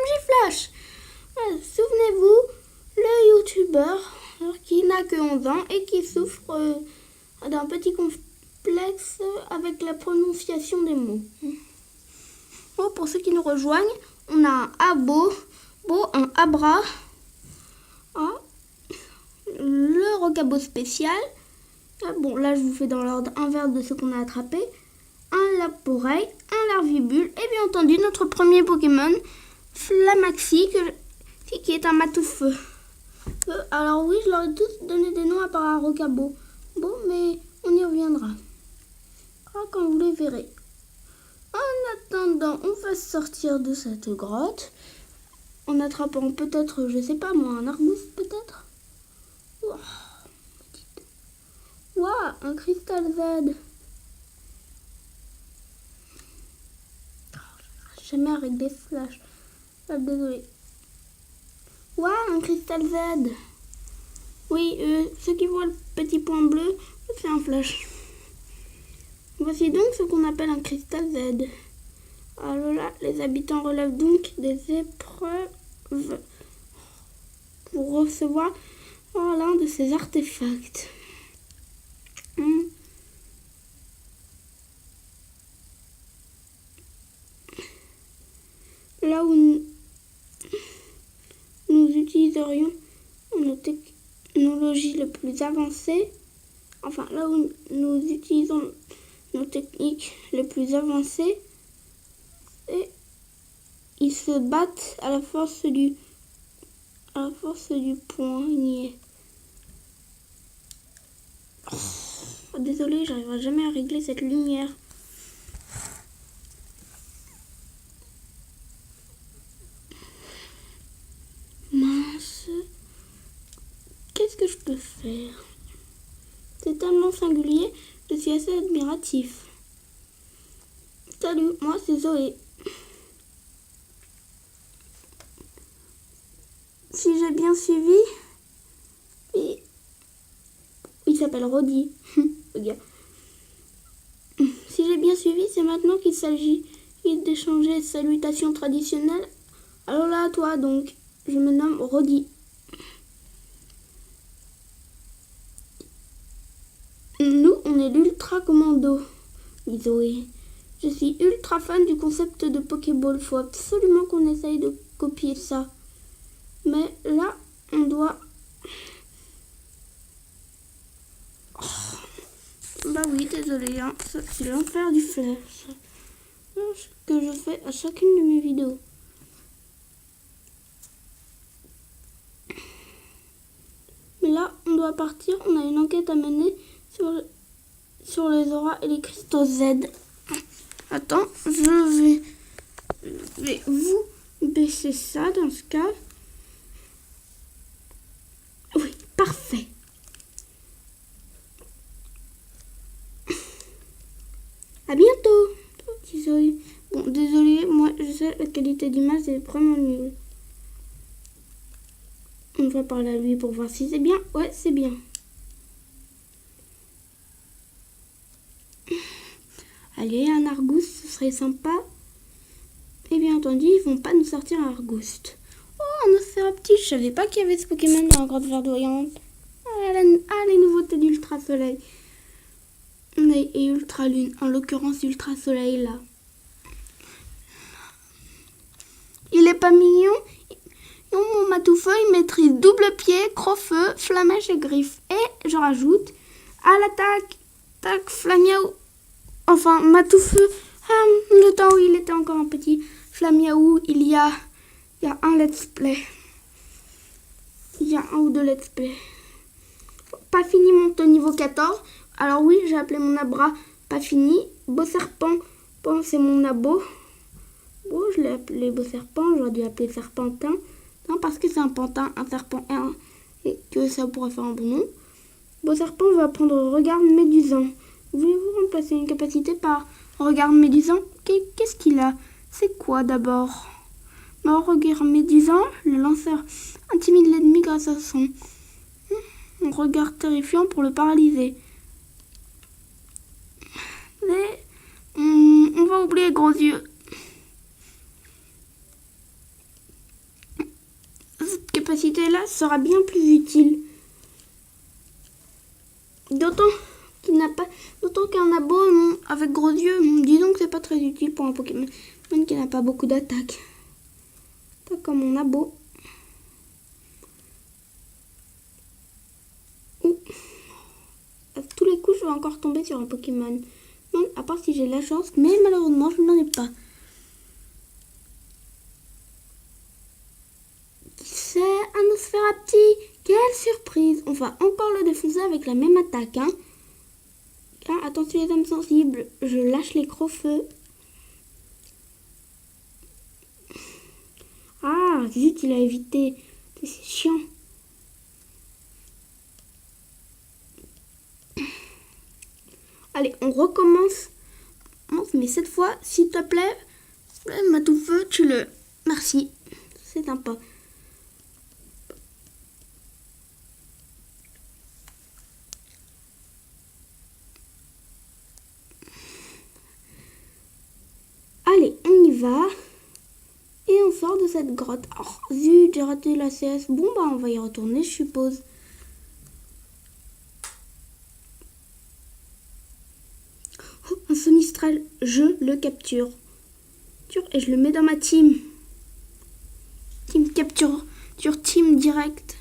Giflash. Souvenez-vous, le youtubeur qui n'a que 11 ans et qui souffre d'un petit complexe avec la prononciation des mots. Bon, pour ceux qui nous rejoignent, on a un abo, un abra, le rocabo spécial. Bon, là je vous fais dans l'ordre inverse de ce qu'on a attrapé. Un Laporeille, un Larvibule et bien entendu notre premier Pokémon, Flamaxi, qui est un Matoufeu. Alors oui, je leur ai tous donné des noms à part un Rocabo. Bon, mais on y reviendra quand vous les verrez. En attendant, on va sortir de cette grotte en attrapant peut-être, je sais pas moi, un Argus peut-être. Waouh, un cristal Z. Jamais avec des flashs. Désolé. Waouh, un cristal Z. Oui, ceux qui voient le petit point bleu, c'est un flash. Voici donc ce qu'on appelle un cristal Z. Alors là, les habitants relèvent donc des épreuves pour recevoir l'un de ces artefacts. Là où nous utiliserions nos technologies les plus avancées, enfin là où nous utilisons nos techniques les plus avancées, et ils se battent à la force du poignet. Oh, désolé, j'arriverai jamais à régler cette lumière. Mince. Qu'est-ce que je peux faire? C'est tellement singulier, je suis assez admiratif. Salut, moi c'est Zoé. Si j'ai bien suivi, il s'appelle Roddy. Regarde. Si j'ai bien suivi, c'est maintenant qu'il s'agit d'échanger salutations traditionnelles. Alors là, toi donc, je me nomme Roddy. Nous, on est l'Ultra Commando, dit Zoé. Je suis ultra fan du concept de Pokéball. Faut absolument qu'on essaye de copier ça. Mais là, on doit... Bah oui, désolé, hein. C'est l'enfer du flash. Ce que je fais à chacune de mes vidéos. Mais là, on doit partir. On a une enquête à mener sur les auras et les cristaux Z. Attends, je vais vous baisser ça dans ce cas. Oui, parfait. À bientôt. Désolé. Bon, désolé, moi je sais la qualité d'image est vraiment nulle. On va parler à lui pour voir si c'est bien. Ouais, c'est bien. Allez, un Argus, ce serait sympa. Et bien entendu, ils vont pas nous sortir un Argouste. Oh, un Océroptile, je savais pas qu'il y avait ce Pokémon dans la grotte verdoyante. Les nouveautés d'Ultra Soleil. Et Ultra Lune, en l'occurrence Ultra Soleil là. Il est pas mignon? Mon Matoufeu, il maîtrise double pied, creux-feu, flamèche et griffe. Et je rajoute à l'attaque, tac, Flamiaou. Enfin, Matoufeu, le temps où il était encore un petit Flamiaou, il y a un let's play. Il y a un ou deux let's play. Pas fini monte au niveau 14. Alors oui, j'ai appelé mon abra pas fini. Beau serpent, c'est mon abo. Bon, je l'ai appelé beau serpent, j'aurais dû l'appeler serpentin. Non, parce que c'est un pantin, un serpent et que ça pourrait faire un bon nom. Beau serpent va prendre regard médusant. Voulez-vous remplacer une capacité par regard médusant? Qu'est-ce qu'il a? C'est quoi d'abord? Regard médusant, le lanceur intimide l'ennemi grâce à son regard terrifiant pour le paralyser. Mais on va oublier gros yeux. capacité-là sera bien plus utile. D'autant qu'un abo avec gros yeux, disons que c'est pas très utile pour un Pokémon qui n'a pas beaucoup d'attaques. Pas comme mon abo. À tous les coups, je vais encore tomber sur un Pokémon. Non, à part si j'ai la chance, mais malheureusement, je n'en ai pas. C'est un Nosferatu. Quelle surprise! On va encore le défoncer avec la même attaque. Hein. Car, attention les âmes sensibles, je lâche les gros-feux. Ah, zut, il a évité. C'est chiant. Allez, on recommence. Mais cette fois, s'il te plaît, Matoufeu, tu le... Merci, c'est sympa. Allez, on y va. Et on sort de cette grotte. Oh, zut, j'ai raté la CS. Bon, bah, on va y retourner, je suppose. Oh, un Sonistrel. Je le capture. Et je le mets dans ma team. Team capture. Team direct.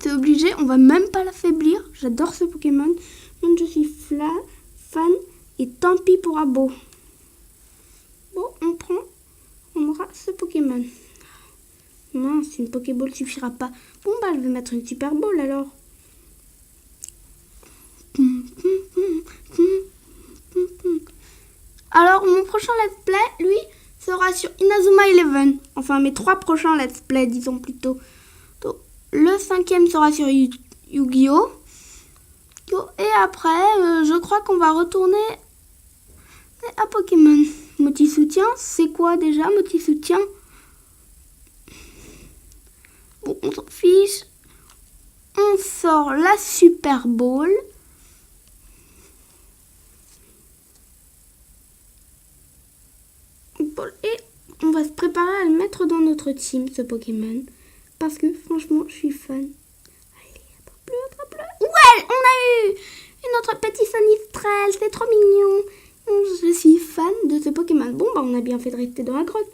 C'est obligé, on va même pas l'affaiblir. J'adore ce Pokémon. Donc, je suis fan. Et tant pis pour Abo. Bon, on aura ce Pokémon. Mince, une Pokéball suffira pas. Bon, bah, je vais mettre une Super Ball alors. Alors, mon prochain Let's Play, lui, sera sur Inazuma Eleven. Enfin, mes 3 prochains Let's Play, disons plutôt. Donc, le 5e sera sur Yu-Gi-Oh! Et après, je crois qu'on va retourner à Pokémon. Multi-soutien, c'est quoi déjà, multi-soutien? Bon, on s'en fiche. On sort la Super Ball. Et on va se préparer à le mettre dans notre team, ce Pokémon. Parce que franchement, je suis fan. Allez, attrape-le. Ouais, on a eu une autre petit Sonistrel, c'est trop mignon. Je suis fan de ce Pokémon. Bon, bah on a bien fait de rester dans la grotte.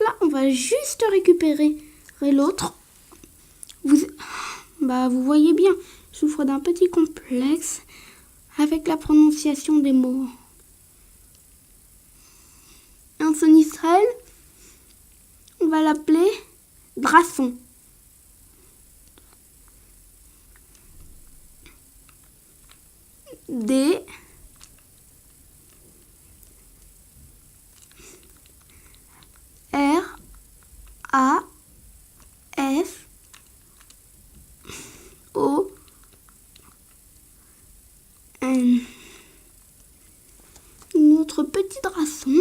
Là, on va juste récupérer l'autre. Vous voyez bien, je souffre d'un petit complexe avec la prononciation des mots. Un Sonistrel, on va l'appeler Drasson. D R A S O N. Notre petit Drasson,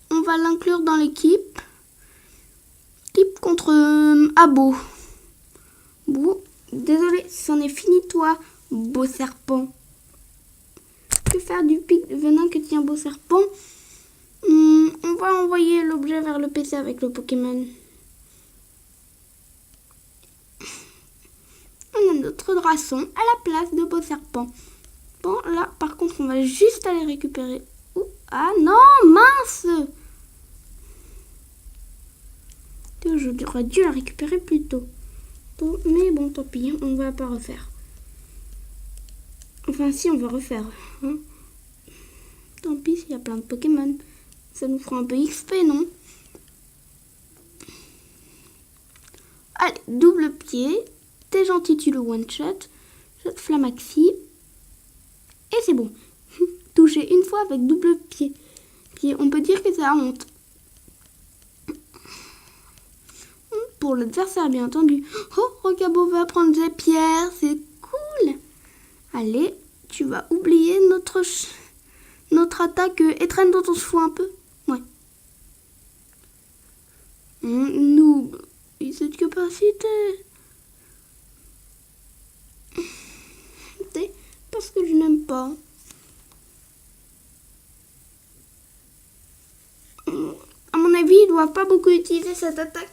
on va l'inclure dans l'équipe. Équipe contre Abo. Bon, désolé, c'en est fini toi, beau serpent. Que faire du pic de venin que tient beau serpent? On va envoyer l'objet vers le PC avec le Pokémon. On a notre Drasson à la place de beau serpent. Bon, là, par contre, on va juste aller récupérer. Ah non, mince! J'aurais dû la récupérer plus tôt. Mais bon, tant pis, on va pas refaire. Enfin, si, on va refaire. Hein. Tant pis s'il y a plein de Pokémon. Ça nous fera un peu XP, non? Allez, double pied. T'es gentil, tu le one-shot. Shot Flamaxi. Et c'est bon. Toucher une fois avec double pied. On peut dire que c'est la honte. Pour l'adversaire, bien entendu. Oh, Rocabo va prendre des pierres. C'est cool. Allez, tu vas oublier notre attaque étreinte dont on se fout un peu. Ouais. Noob. Et cette capacité. C'est parce que je n'aime pas. À mon avis, doivent pas beaucoup utiliser cette attaque.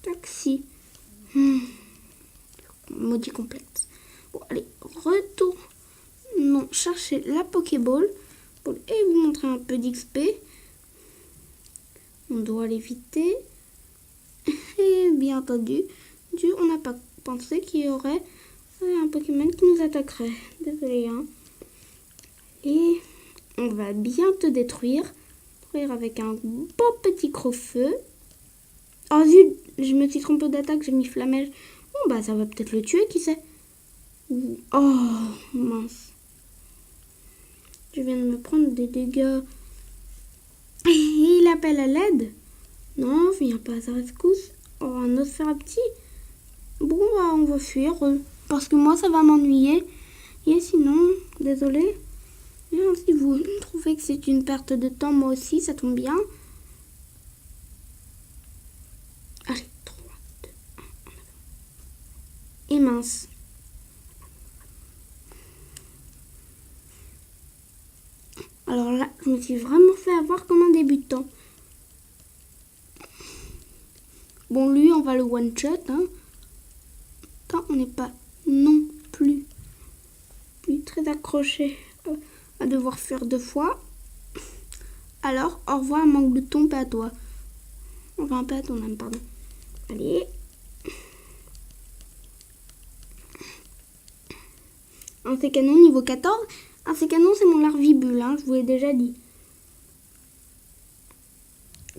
Taxi. Maudit complexe. Bon, allez, retour. Non, cherchez la Pokéball. Et vous montrer un peu d'XP. On doit l'éviter. Et bien entendu, on n'a pas pensé qu'il y aurait un Pokémon qui nous attaquerait. Désolé, hein. Et on va bien te détruire. Avec un beau petit Crofeu. Oh zut, je me suis trompée d'attaque, j'ai mis Flamèche. Bon bah ça va peut-être le tuer, qui sait. Oh mince. Je viens de me prendre des dégâts. Il appelle à l'aide. Non, viens pas à sa rescousse. Oh, un Nosferapti. Bon bah on va fuir. Parce que moi ça va m'ennuyer. Et sinon, désolé. Bien, si vous trouvez que c'est une perte de temps, moi aussi, ça tombe bien. Allez, 3, 2, 1, et mince. Alors là, je me suis vraiment fait avoir comme un débutant. Bon, lui, on va le one-shot, hein. Tant on n'est pas non plus très accroché à devoir faire 2 fois. Alors, au revoir, manque de ton pas à toi. Enfin, pas à ton âme, pardon. Allez. Un C canon niveau 14. Un C canon, c'est mon larvibule, hein, je vous l'ai déjà dit.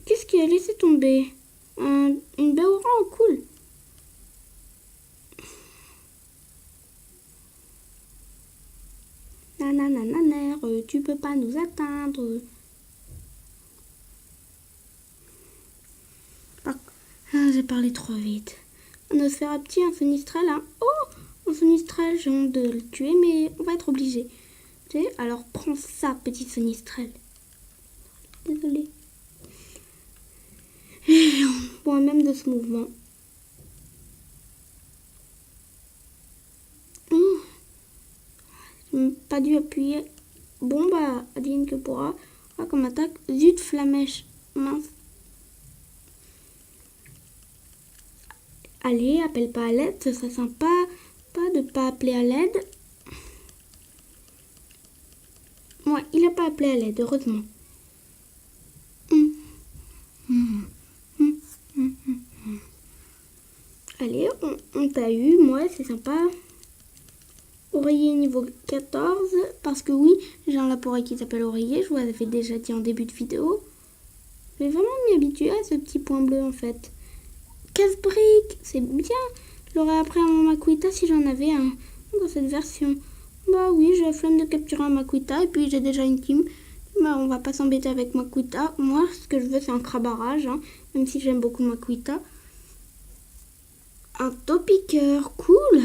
Qu'est-ce qui a laissé tomber? Une Béora, oh, cool. Nananananer, tu peux pas nous atteindre. J'ai parlé trop vite. Un Nosferapti, un Sonistrel, hein. Oh, un Sonistrel, j'ai honte de le tuer, mais on va être obligé. Tu sais, alors prends ça, petit Sonistrel. Désolée. Bon, même de ce mouvement. Pas dû appuyer. Bon bah, advienne que pourra. Ah, comme attaque. Zut, Flamèche. Mince. Allez, appelle pas à l'aide. Ce serait sympa. Pas de pas appeler à l'aide. Ouais, il a pas appelé à l'aide, heureusement. Allez, on t'a eu. Moi, c'est sympa. Oreiller niveau 14, parce que oui, j'ai un laporé qui s'appelle Oreiller, je vous l'avais déjà dit en début de vidéo. Je vais vraiment m'y habituer à ce petit point bleu en fait. Casse-brique, c'est bien. Je l'aurais appris à mon Makuita si j'en avais un dans cette version. Bah oui, j'ai la flemme de capturer un Makuita et puis j'ai déjà une team. Bah on va pas s'embêter avec Makuita. Moi, ce que je veux, c'est un crabarrage, hein, même si j'aime beaucoup Makuita. Un Topiqueur, cool.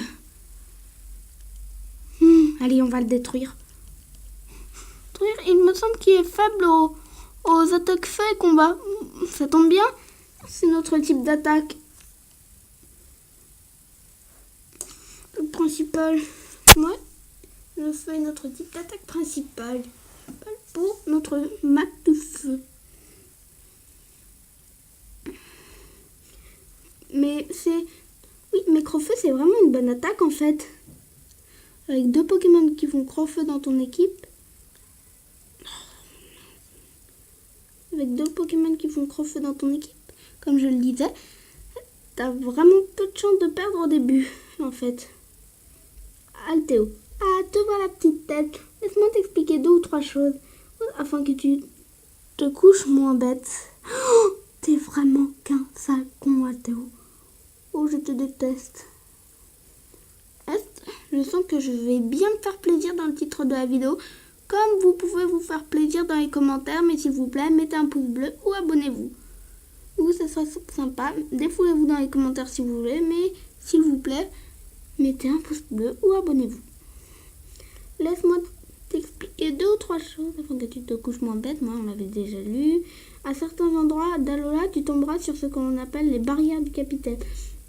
Allez, on va le détruire. Il me semble qu'il est faible aux attaques feu et combat. Ça tombe bien, c'est notre type d'attaque. Le principal. Ouais, le feu est notre type d'attaque principal. Pour notre mat de feu. Mais c'est... Oui, mais Crofeu, c'est vraiment une bonne attaque en fait. Avec 2 Pokémon qui font Crofeu dans ton équipe. Avec 2 Pokémon qui font Crofeu dans ton équipe, comme je le disais, t'as vraiment peu de chance de perdre au début, en fait. Alteo. Ah, te vois la petite tête. Laisse-moi t'expliquer 2 ou 3 choses, afin que tu te couches moins bête. Oh, t'es vraiment qu'un sale con, Alteo. Oh, je te déteste. Je sens que je vais bien me faire plaisir dans le titre de la vidéo. Comme vous pouvez vous faire plaisir dans les commentaires, mais s'il vous plaît, mettez un pouce bleu ou abonnez-vous. Ou ça sera sympa. Défoulez-vous dans les commentaires si vous voulez, mais s'il vous plaît, mettez un pouce bleu ou abonnez-vous. Laisse-moi t'expliquer 2 ou 3 choses afin que tu te couches moins bête. Moi, on l'avait déjà lu. À certains endroits d'Alola, tu tomberas sur ce qu'on appelle les barrières du capitaine.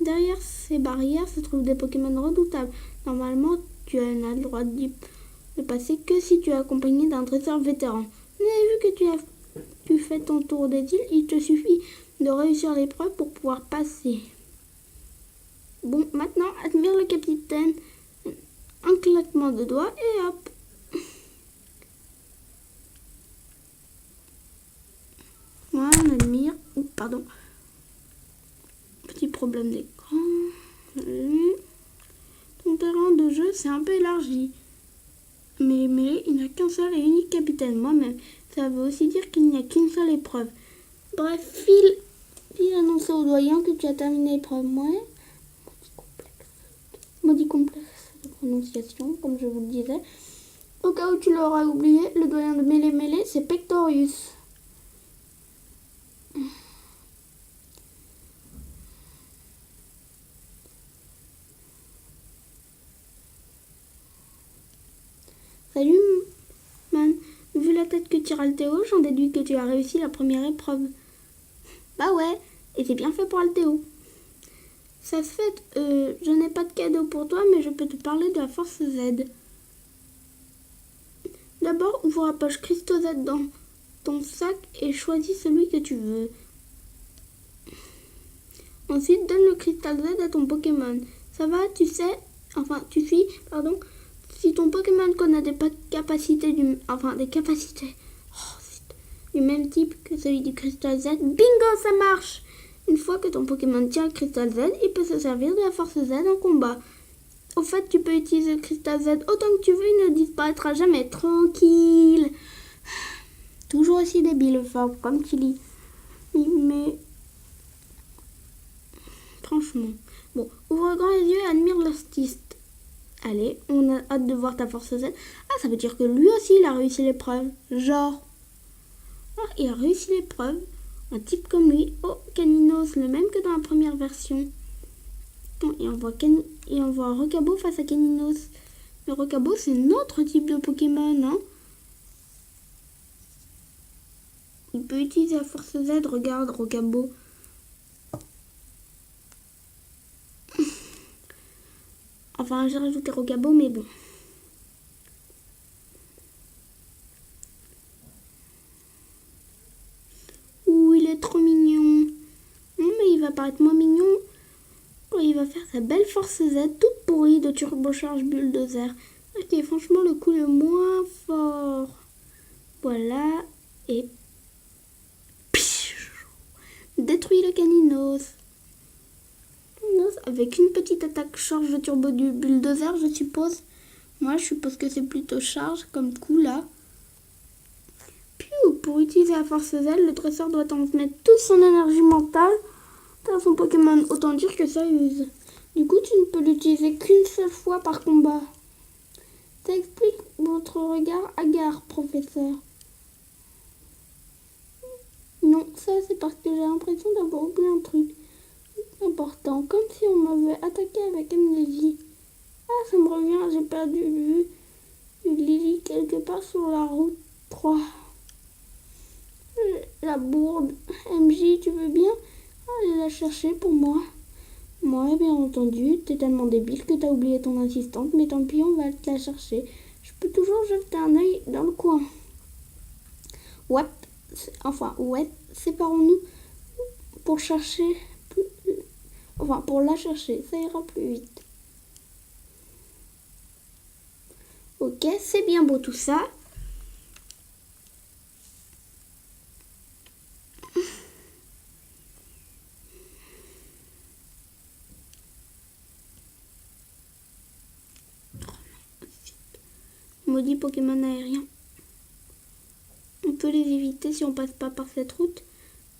Derrière ces barrières se trouvent des Pokémon redoutables. Normalement, tu n'as le droit de passer que si tu es accompagné d'un dresseur vétéran. Mais vu que tu as tu fais ton tour des îles, il te suffit de réussir l'épreuve pour pouvoir passer. Bon, maintenant, admire le capitaine. Un claquement de doigts et hop. Voilà, on admire. Oh, pardon. Petit problème d'écran. Ton terrain de jeu s'est un peu élargi. Mais il n'y a qu'un seul et unique capitaine, moi-même. Ça veut aussi dire qu'il n'y a qu'une seule épreuve. Bref, file annoncer au doyen que tu as terminé l'épreuve. Moi, maudit complexe de prononciation, comme je vous le disais. Au cas où tu l'auras oublié, le doyen de Mêlée, c'est Pectorius. Salut, man. Vu la tête que tire Altéo, j'en déduis que tu as réussi la première épreuve. Bah ouais, et c'est bien fait pour Altéo. Ça se fait, je n'ai pas de cadeau pour toi, mais je peux te parler de la force Z. D'abord, ouvre la poche Christo Z dans ton sac et choisis celui que tu veux. Ensuite, donne le cristal Z à ton Pokémon. Ça va, tu suis, si ton Pokémon connaît des capacités du même type que celui du cristal Z, bingo, ça marche! Une fois que ton Pokémon tient le cristal Z, il peut se servir de la force Z en combat. Au fait, tu peux utiliser le cristal Z autant que tu veux, il ne disparaîtra jamais. Tranquille. Toujours aussi débile, fort, comme Chili. Mais franchement. Bon, ouvre grand les yeux et admire l'artiste. Allez, on a hâte de voir ta force Z. Ah, ça veut dire que lui aussi, il a réussi l'épreuve. Genre. Ah, il a réussi l'épreuve. Un type comme lui. Oh, Caninos, le même que dans la première version. Et on voit Rocabo face à Caninos. Mais Rocabo, c'est notre type de Pokémon, hein. Il peut utiliser la force Z. Regarde, Rocabo. Enfin, j'ai rajouté Rocabo, mais bon. Ouh, il est trop mignon. Non, mais il va paraître moins mignon quand il va faire sa belle force Z toute pourrie de turbocharge bulldozer. Qui est franchement le coup le moins fort. Voilà. Et... détruit le Caninos. Avec une petite attaque charge de turbo du bulldozer, je suppose. Moi, je suppose que c'est plutôt charge comme coup là. Pour utiliser la force Z, le dresseur doit transmettre toute son énergie mentale dans son Pokémon. Autant dire que ça use. Du coup, tu ne peux l'utiliser qu'une seule fois par combat. Ça explique votre regard hagard, professeur. Non, ça c'est parce que j'ai l'impression d'avoir oublié un truc important, comme si on m'avait attaqué avec amnésie. Ah, ça me revient, j'ai perdu de vue Lily quelque part sur la route 3. La bourde. MJ, tu veux bien aller la chercher pour moi? Moi, bien entendu, t'es tellement débile que t'as oublié ton assistante, mais tant pis, on va te la chercher. Je peux toujours jeter un œil dans le coin. Ouais, séparons-nous pour chercher... pour la chercher, ça ira plus vite. Ok, c'est bien beau tout ça. Maudit Pokémon aérien. On peut les éviter si on passe pas par cette route,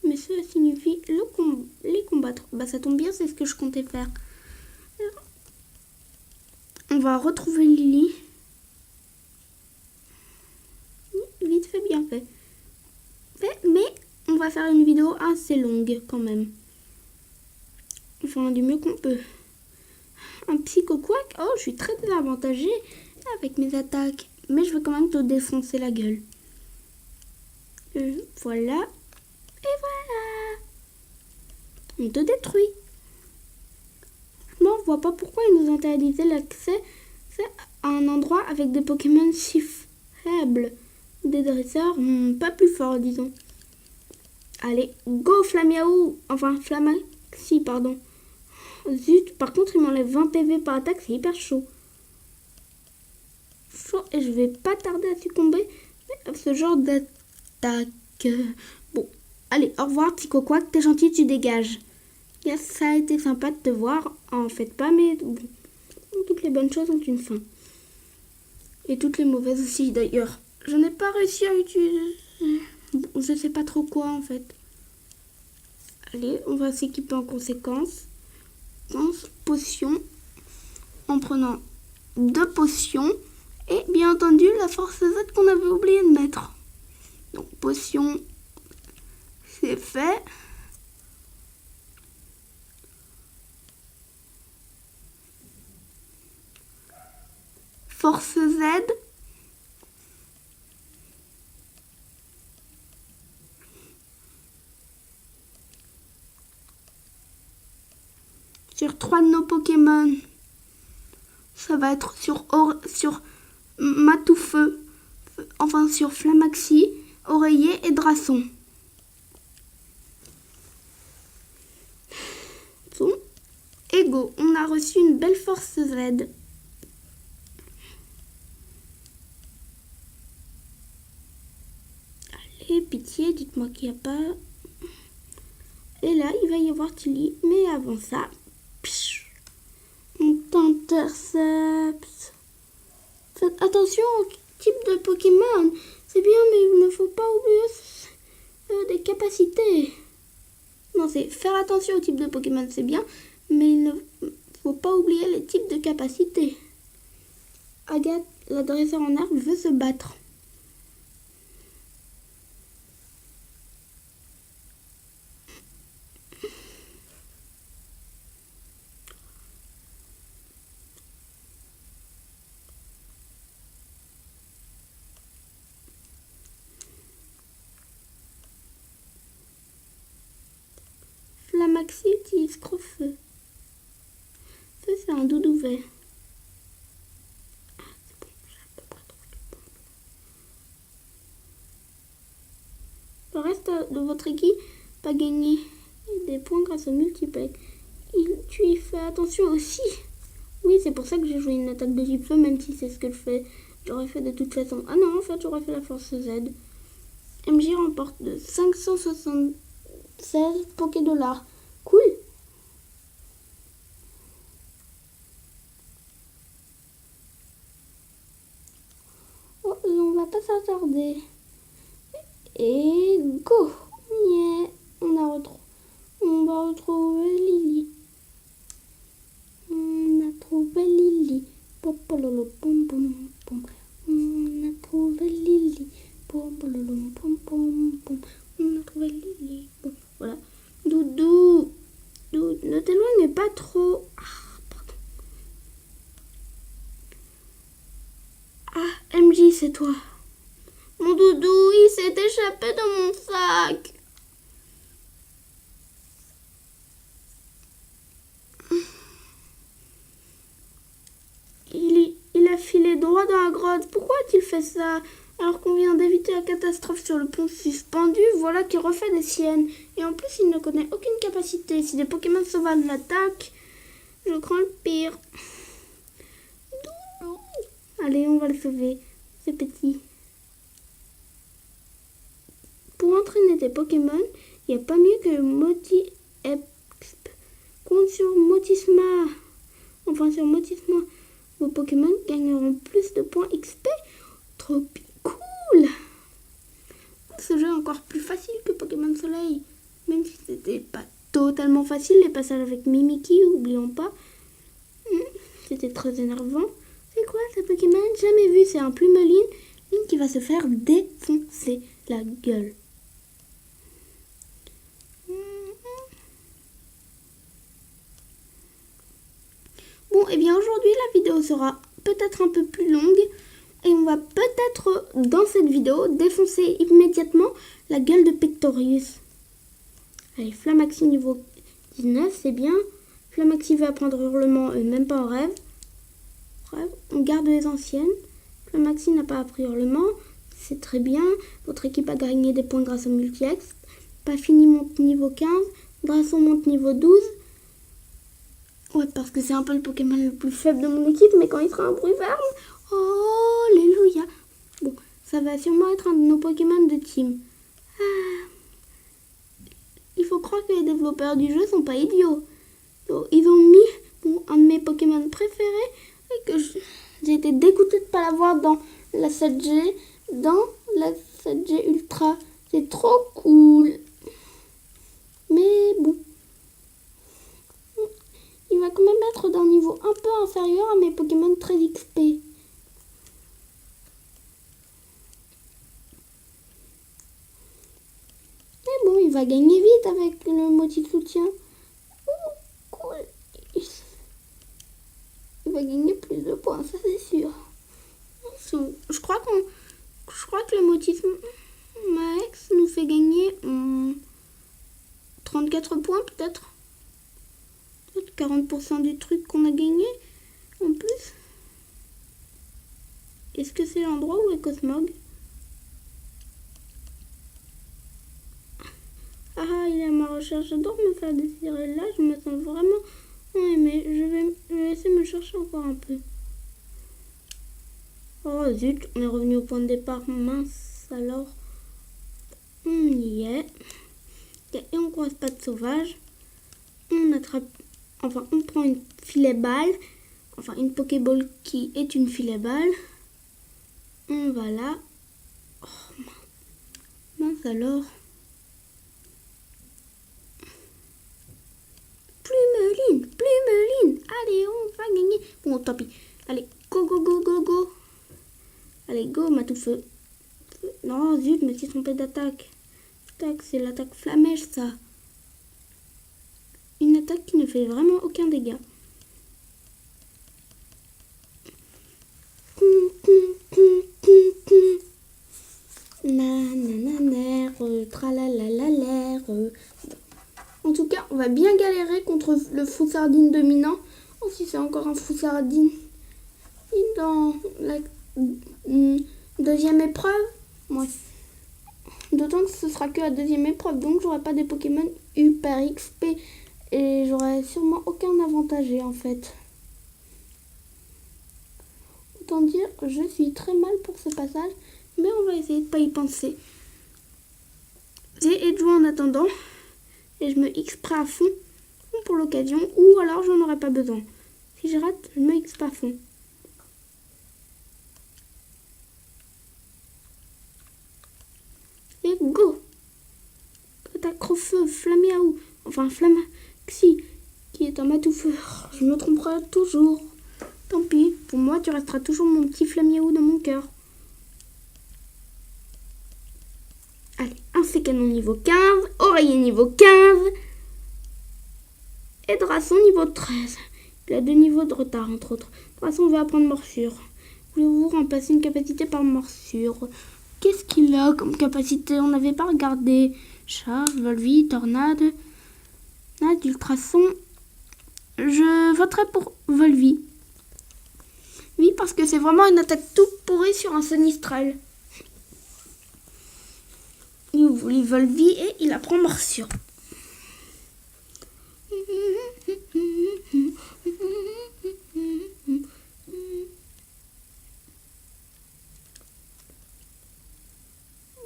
mais cela signifie les combattre. Bah ça tombe bien, c'est ce que je comptais faire. On va retrouver Lily. Vite fait, bien fait. Mais on va faire une vidéo assez longue quand même. Enfin, du mieux qu'on peut. Un Psycho-Quack. Oh, je suis très désavantagée avec mes attaques. Mais je veux quand même te défoncer la gueule. Voilà. Et voilà. On te détruit. Moi, on voit pas pourquoi ils nous interdisaient l'accès à un endroit avec des Pokémon si faibles. Des dresseurs pas plus forts, disons. Allez, go Flamiaou. Enfin, Flamaxi, pardon. Zut, par contre, il m'enlève 20 PV par attaque, c'est hyper chaud. Et je vais pas tarder à succomber à ce genre d'attaque. Bon, allez, au revoir, petit coquac, t'es gentil, tu dégages. Yes, ça a été sympa de te voir. En fait pas, mais bon, toutes les bonnes choses ont une fin. Et toutes les mauvaises aussi, d'ailleurs. Je n'ai pas réussi à utiliser... Bon, je sais pas trop quoi, en fait. Allez, on va s'équiper en conséquence. Potion. En prenant 2 potions. Et bien entendu, la force Z qu'on avait oublié de mettre. Donc, potion, c'est fait. Force Z. Sur 3 de nos Pokémon. Ça va être sur Matoufeu, enfin sur Flamaxi, Oreiller et Drasson. Bon, et go, on a reçu une belle force Z. Allez, pitié, dites-moi qu'il n'y a pas... Et là, il va y avoir Tilly, mais avant ça, on t'intercepte. Faites attention au type de Pokémon. C'est bien, mais il ne faut pas oublier des capacités. Non, c'est faire attention au type de Pokémon, c'est bien, mais il ne faut pas oublier les types de capacités. Agathe, la dresseur en herbe, veut se battre. Flamaxi utilise Crofeu. Ça, c'est un doudou vert. Ah, c'est bon, j'ai à peu près trouvé le bon. Le reste de votre équipe va gagner des points grâce au multiplay. Tu y fais attention aussi. Oui, c'est pour ça que j'ai joué une attaque de type feu, même si c'est ce que j'aurais fait de toute façon. Ah non, en fait, j'aurais fait la force Z. MJ remporte de 576 Poké-dollars. Cool. Oh, on va pas s'attarder. Et go. Yeah. On va retrouver Lily. On a trouvé Lily. Popololo pom pom pom. On a trouvé Lily. Popololo pom pom pom. On a trouvé Lily. Bon, voilà. Doudou. Ne t'éloigne pas trop. Ah, pardon. Ah, MJ, c'est toi. Mon doudou, il s'est échappé dans mon sac. Il a filé droit dans la grotte. Pourquoi a-t-il fait ça? Alors qu'on vient d'éviter la catastrophe sur le pont suspendu, voilà qu'il refait des siennes. Et en plus, il ne connaît aucune capacité. Si des Pokémon sauvages l'attaquent, je crains le pire. Doudou. Allez, on va le sauver. C'est petit. Pour entraîner tes Pokémon, il n'y a pas mieux que Moti-Exp. Compte sur Motisma. Enfin, sur Motisma. Vos Pokémon gagneront plus de points XP. Trop cool. Ce jeu est encore plus facile que Pokémon Soleil. Même si c'était pas totalement facile, les passages avec Mimikyu, oublions pas. C'était très énervant. C'est quoi ce Pokémon? Jamais vu, c'est un Plumeline. Une qui va se faire défoncer la gueule. Bon, et bien aujourd'hui la vidéo sera peut-être un peu plus longue et on va peut-être dans cette vidéo défoncer immédiatement la gueule de Pectorius. Allez, Flamaxi niveau 19, c'est bien. Flamaxi va apprendre Hurlement, même pas en rêve. On garde les anciennes. Flamaxi n'a pas appris Hurlement, c'est très bien. Votre équipe a gagné des points grâce au multi-ex. Pafini monte niveau 15. Drasson monte niveau 12. Ouais, parce que c'est un peu le Pokémon le plus faible de mon équipe, mais quand il sera un bruit ferme, oh, alléluia. Bon, ça va sûrement être un de nos Pokémon de team. Il faut croire que les développeurs du jeu sont pas idiots. Donc, ils ont mis un de mes Pokémon préférés et que j'ai été dégoûtée de ne pas l'avoir dans la 7G, dans la 7G Ultra. C'est trop cool. Mais bon. Il va quand même être d'un niveau un peu inférieur à mes Pokémon très XP. Mais bon, il va gagner vite avec le motif soutien. Cool. Il va gagner plus de points, ça c'est sûr. Je crois que le motif Max nous fait gagner 34 points peut-être. 40% du truc qu'on a gagné en plus. Est-ce que c'est l'endroit où est Cosmog? Ah, il est à ma recherche. J'adore me faire désirer. Là, je me sens vraiment aimée. Je vais essayer de me chercher encore un peu. Oh zut, on est revenu au point de départ. Mince, alors. On y est. Et on croise pas de sauvage. On attrape. Enfin, on prend une filet balle. Enfin, une Pokéball qui est une filet balle. On va là. Oh, mince alors. Plumeline. Allez, on va gagner. Bon, tant pis. Allez, go. Allez, go, Matoufeu. Non, zut, je me suis trompé d'attaque. C'est l'attaque flamèche, ça. Une attaque qui ne fait vraiment aucun dégât. En tout cas, on va bien galérer contre le Foussardine dominant. Oh, si c'est encore un Foussardine. Dans la deuxième épreuve. Ouais. D'autant que ce sera que la deuxième épreuve. Donc, j'aurai pas des Pokémon hyper XP. Et j'aurai sûrement aucun avantage en fait. Autant dire, je suis très mal pour ce passage. Mais on va essayer de pas y penser. J'ai joué en attendant. Et je me XP à fond pour l'occasion. Ou alors j'en aurai pas besoin. Si je rate, je me XP à fond. Et go! Attaque au feu, Flamiaou. Enfin, Flamaxi, qui est un Matoufeu. Je me tromperai toujours. Tant pis, pour moi, tu resteras toujours mon petit Flamiaou dans mon cœur. Allez, un Fécanon niveau 15, Oreiller niveau 15 et Drasson niveau 13. Il a 2 niveaux de retard, entre autres. Drasson va apprendre morsure. Voulez-vous remplacer une capacité par morsure? Qu'est-ce qu'il a comme capacité? On n'avait pas regardé. Charge, Volvi, Tornade, Ultrason. Je voterai pour Volvi. Oui, parce que c'est vraiment une attaque tout pourrie sur un Sonistral. Il voulait Volvi et il apprend morsure.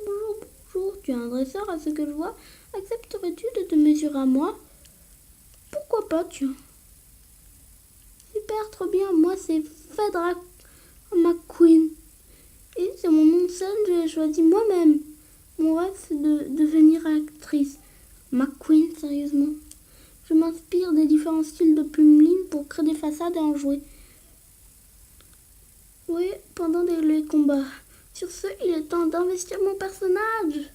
Bonjour, tu es un dresseur à ce que je vois. Accepterais-tu de te mesurer à moi? Pourquoi pas, tiens. Super, trop bien. Moi, c'est Fedra McQueen. Et c'est mon nom de scène, j'ai choisi moi-même. Mon rêve, c'est de devenir actrice. McQueen, sérieusement. Je m'inspire des différents styles de Plumeline pour créer des façades et en jouer. Oui, pendant les combats. Sur ce, il est temps d'investir mon personnage.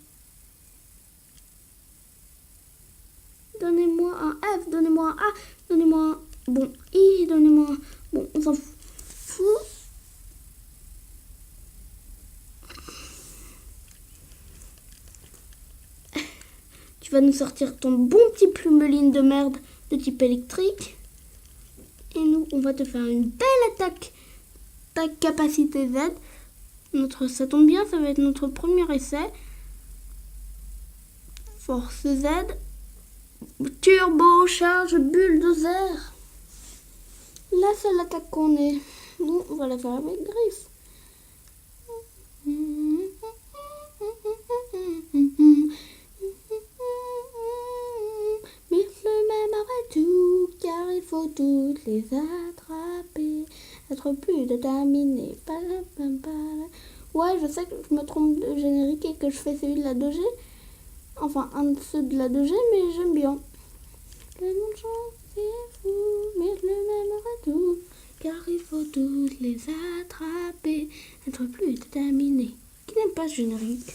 Donnez-moi un F, donnez-moi un A, donnez-moi un... Bon, I, donnez-moi un... Bon, on s'en fout. Tu vas nous sortir ton bon petit Plumeline de merde de type électrique. Et nous, on va te faire une belle attaque. Ta capacité Z. Ça tombe bien, ça va être notre premier essai. Force Z. Turbo charge bulldozer. Là, c'est l'attaque qu'on est. Nous, on va la faire avec griffe. Mais le même aurait tout, car il faut toutes les attraper. Être plus déterminé. Ouais, je sais que je me trompe de générique et que je fais celui de la 2G. Enfin, un de ceux de la 2G, mais j'aime bien. Le monde change, c'est fou, mais le même retour, car il faut tous les attraper, être plus déterminé. Qui n'aime pas ce générique?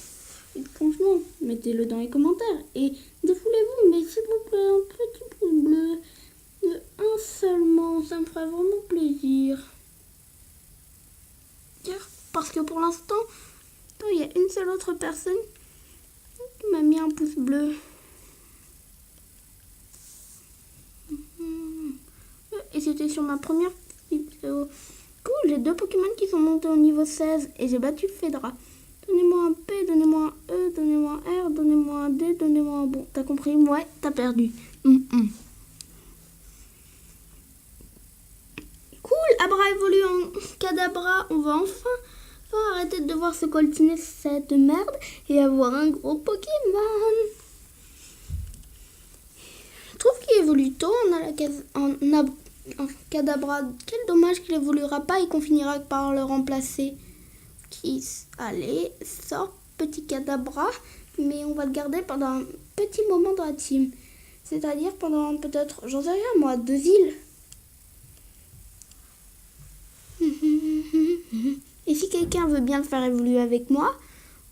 Et franchement, mettez-le dans les commentaires et défoulez-vous, mais s'il vous plaît, un petit pouce bleu, un seulement, ça me ferait vraiment plaisir. Parce que pour l'instant, il y a une seule autre personne qui m'a mis un pouce bleu. Et c'était sur ma première vidéo. Cool, j'ai 2 Pokémon qui sont montés au niveau 16 et j'ai battu Fedra. Donnez-moi un P, donnez-moi un E, donnez-moi un R, donnez-moi un D, donnez-moi un bon. T'as compris? Ouais, t'as perdu. Cool, Abra évolue en Kadabra. On va enfin arrêter de devoir se coltiner cette merde et avoir un gros Pokémon. Je trouve qu'il évolue tôt. On a la case en Kadabra. Quel dommage qu'il évoluera pas et qu'on finira par le remplacer. Allez, sort petit Kadabra, mais on va le garder pendant un petit moment dans la team. C'est-à-dire pendant peut-être, j'en sais rien moi, 2 îles. Et si quelqu'un veut bien le faire évoluer avec moi,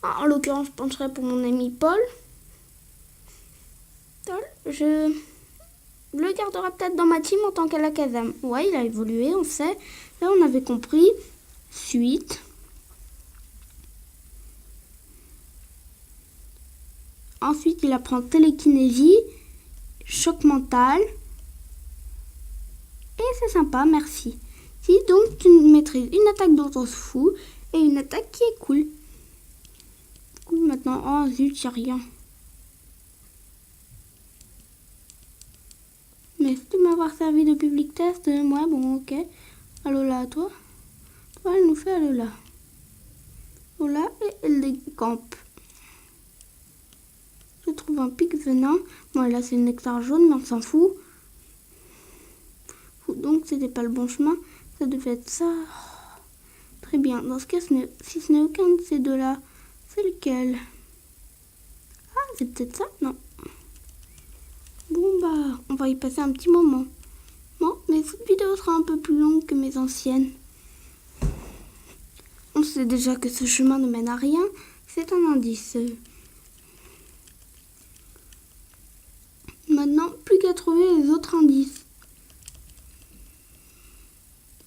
en l'occurrence je pencherai pour mon ami Paul. Je le gardera peut-être dans ma team en tant qu'Alakazam. Ouais, il a évolué, on sait. Là, on avait compris. Suite. Ensuite, il apprend télékinésie, choc mental. Et c'est sympa, merci. Si donc tu maîtrises une attaque dont on se fout et une attaque qui est cool. Cool maintenant. Oh zut, y'a rien. Merci de m'avoir servi de public test. Moi, bon, ok. Alola, toi. Toi, elle nous fait Alola. Alola et elle décampe. Je trouve un pic venin. Bon, là, c'est une nectar jaune, mais on s'en fout. Donc, c'était pas le bon chemin. Ça devait être ça. Très bien. Dans ce cas, si ce n'est aucun de ces deux-là, c'est lequel? Ah, c'est peut-être ça? Non. Bon, bah, on va y passer un petit moment. Bon, mais cette vidéo sera un peu plus longue que mes anciennes. On sait déjà que ce chemin ne mène à rien. C'est un indice. Maintenant, plus qu'à trouver les autres indices.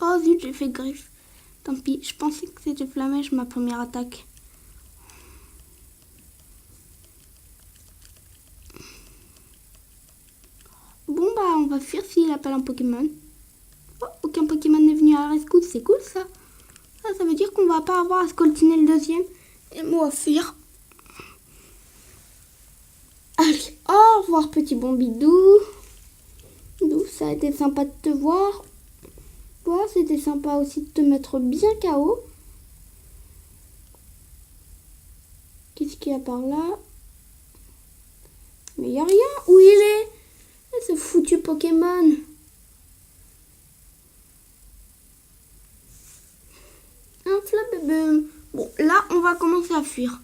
Oh zut, j'ai fait griffe. Tant pis, je pensais que c'était Flamèche ma première attaque. Bon bah, on va fuir s'il appelle un Pokémon. Oh, aucun Pokémon n'est venu à la rescousse, c'est cool ça. Ça veut dire qu'on va pas avoir à se coltiner le deuxième. Et moi, fuir. Allez, au revoir petit Bombidou. Ça a été sympa de te voir. Toi, c'était sympa aussi de te mettre bien KO. Qu'est-ce qu'il y a par là? Mais il n'y a rien. Où il est? Ce foutu Pokémon. Un flop. Bon, là, on va commencer à fuir.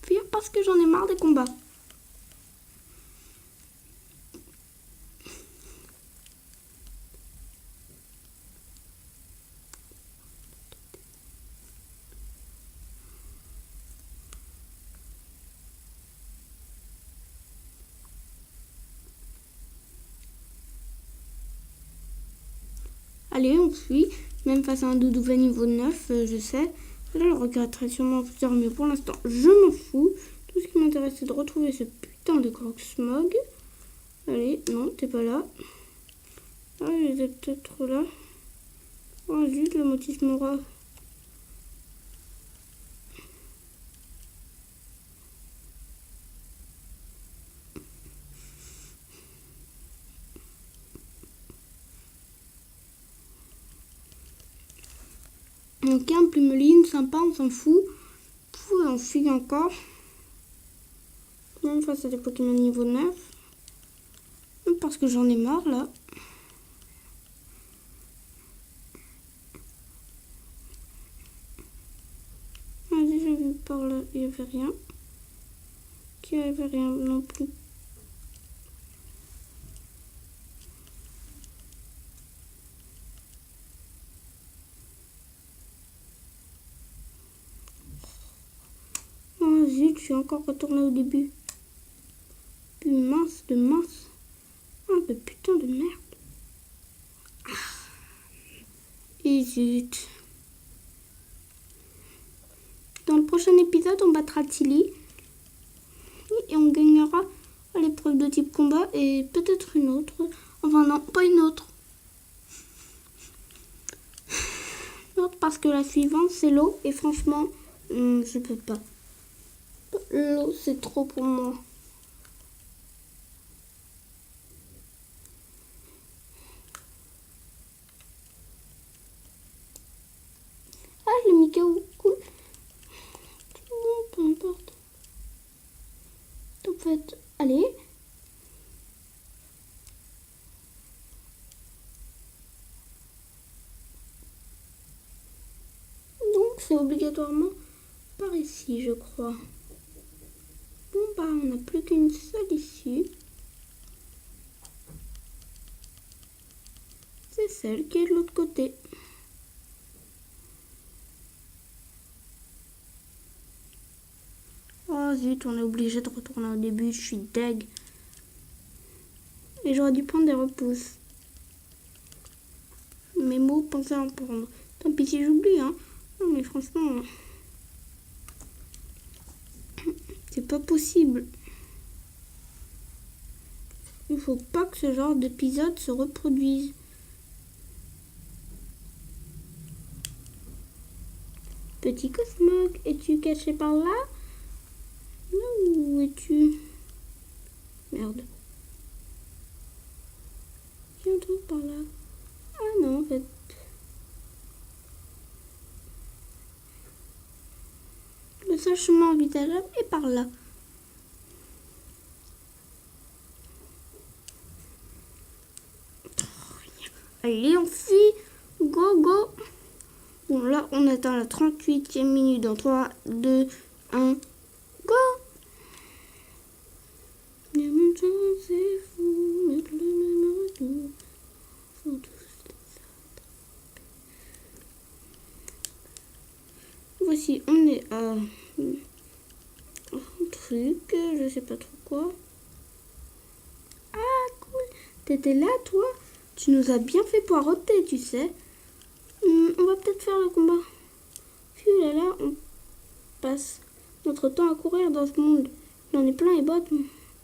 Fuir parce que j'en ai marre des combats. Allez, on fuit. Même face à un Doudouva niveau 9, je sais. Là, je le regretterai sûrement plus tard, mais pour l'instant, je m'en fous. Tout ce qui m'intéresse, c'est de retrouver ce putain de Croque-Smog. Allez, non, t'es pas là. Ah, il était peut-être là. Oh, zut, le motif Mora. manquer un Plumeline sympa, on s'en fout. On fuit encore. Même face à des Pokémon niveau 9. Parce que j'en ai marre là. Déjà vu par là, il n'y avait rien. Qu'il n'y avait rien non plus. Oh zut, je suis encore retournée au début. Plus mince de mince. Oh de putain de merde. Et zut. Dans le prochain épisode, on battra Tilly. Et on gagnera l'épreuve de type combat et peut-être une autre. Enfin non, pas une autre. L'autre parce que la suivante c'est l'eau. Et franchement, je peux pas. L'eau c'est trop pour moi. Ah, je l'ai mis KO. Cool. Peu importe. En fait, allez. Donc, c'est obligatoirement par ici, je crois. Bon, bah, on n'a plus qu'une seule issue. C'est celle qui est de l'autre côté. Oh zut, on est obligé de retourner au début, je suis deg. Et j'aurais dû prendre des repousses. Mes mots, pensez à en prendre. Tant pis si j'oublie, hein. Non mais franchement, c'est pas possible. Il faut pas que ce genre d'épisode se reproduise. Petit Cosmoc, es-tu caché par là? Non, où es-tu? Merde. Viens-toi par là. Ah non, en fait. Le seul chemin envisageable est par là. Allez, on fuit. Go, go. Bon, là, on atteint la 38e minute dans 3, 2, 1, go. C'est fou, mais le même retour. Faut tous voici, on est à un truc, je sais pas trop quoi. Ah, cool. T'étais là, toi? Tu nous as bien fait poireauter, tu sais. On va peut-être faire le combat. Puis là, on passe notre temps à courir dans ce monde. J'en ai plein les bottes,